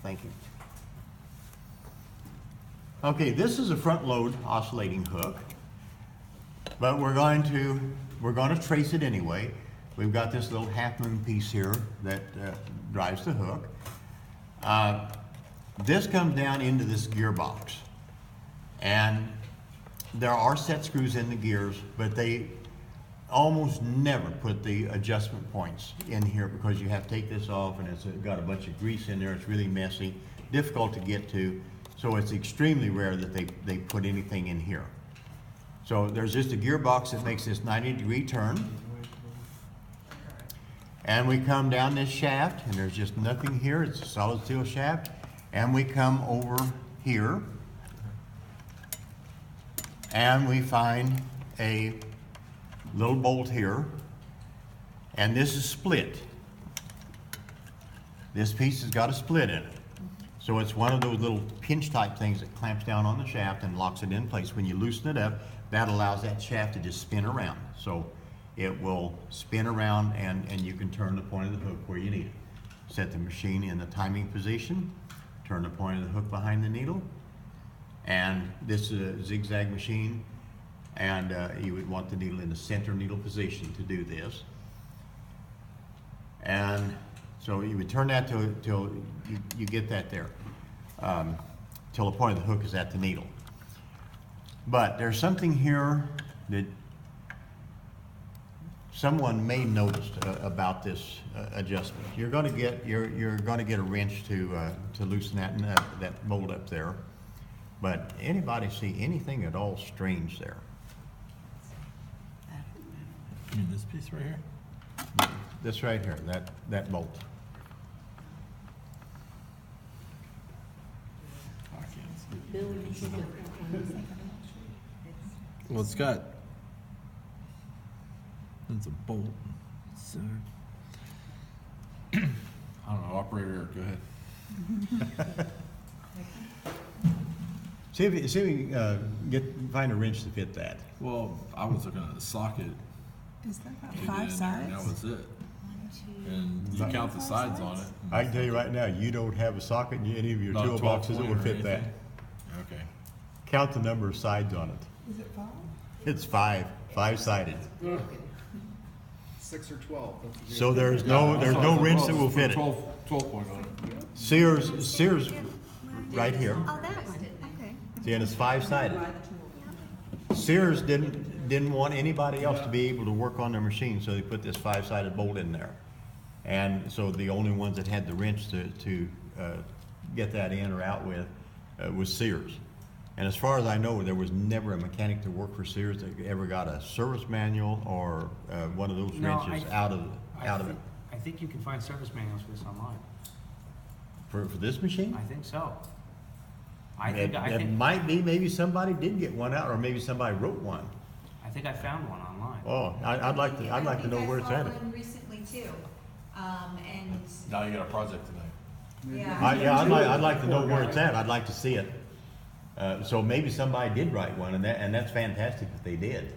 thank you. Okay, this is a front load oscillating hook, but we're going to trace it anyway. We've got this little half moon piece here that drives the hook. This comes down into this gearbox, and there are set screws in the gears, but they almost never put the adjustment points in here because you have to take this off, and it's got a bunch of grease in there. It's really messy, difficult to get to, so it's extremely rare that they put anything in here. So there's just a gearbox that makes this 90-degree turn, and we come down this shaft, and there's just nothing here. It's a solid steel shaft, and we come over here, and we find a little bolt here, and this is split. This piece has got a split in it. So it's one of those little pinch type things that clamps down on the shaft and locks it in place. When you loosen it up, that allows that shaft to just spin around. So it will spin around, and you can turn the point of the hook where you need it. Set the machine in the timing position, turn the point of the hook behind the needle, and this is a zigzag machine, and you would want the needle in the center needle position to do this. And so you would turn that till you get that there, till the point of the hook is at the needle. But there's something here that someone may notice about this adjustment. You're going to get a wrench to loosen that bolt up there. But anybody see anything at all strange there? You mean this piece right here? This right here, that bolt. I can't see. Billy, can you get that one? Well, it's got, it's a bolt, so. I don't know, operator, go ahead. See if you find a wrench to fit that. Well, I was looking at the socket. Is that about to get 5 in there, sides? and that was it. And you count the sides on it. I can tell you right now, you don't have a socket in any of your Not a toolboxes that 12 would point fit or that. anything? Okay. Count the number of sides on it. Is it 5? It's five-sided. 6 or 12. So there's no wrench that will fit it. 12 point on it. Sears, right here. Oh, that one, okay. See, and it's five-sided. Sears didn't want anybody else to be able to work on their machine, so they put this five-sided bolt in there. And so the only ones that had the wrench to get that in or out with was Sears. And as far as I know, there was never a mechanic that worked for Sears that ever got a service manual or one of those wrenches out of it. I think you can find service manuals for this online. For this machine? I think so. It might be, maybe somebody did get one out, or maybe somebody wrote one. I think I found one online. Oh, I'd like to know where it's at. I saw one recently too, and Now you got a project tonight. yeah. I'd like to know where it's at. I'd like to see it. So maybe somebody did write one, and that's fantastic that they did.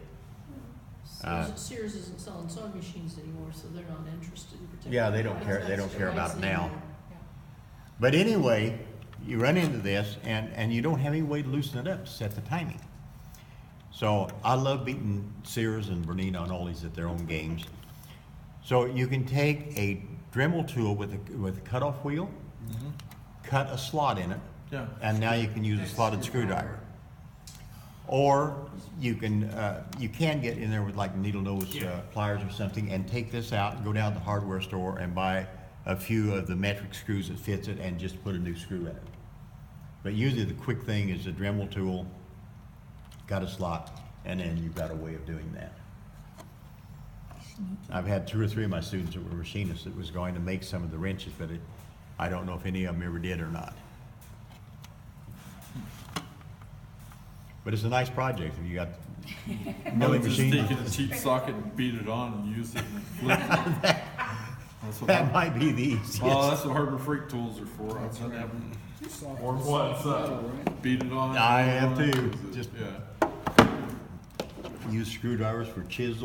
Sears isn't selling sewing machines anymore, so they're not interested in particular. Yeah, they don't care. They don't care about it now. But anyway, you run into this, and you don't have any way to loosen it up to set the timing. So I love beating Sears and Bernina on all these at their own games. So you can take a Dremel tool with a cutoff wheel, cut a slot in it, Yeah. and now you can use a slotted screwdriver. Or you can get in there with like needle nose pliers or something, and take this out and go down to the hardware store and buy a few of the metric screws that fits it and just put a new screw in it. But usually the quick thing is a Dremel tool, got a slot, and then you've got a way of doing that. I've had 2 or 3 of my students that were machinists that was going to make some of the wrenches, but I don't know if any of them ever did or not. But it's a nice project if you got milling Just machine. take a cheap socket and beat it on and use it and flip it. That might be the easiest. Oh, that's what Harbor Freight tools are for. I've done that one. Or what? Beat it on. I have too. Just, Just yeah. use screwdrivers for chisel.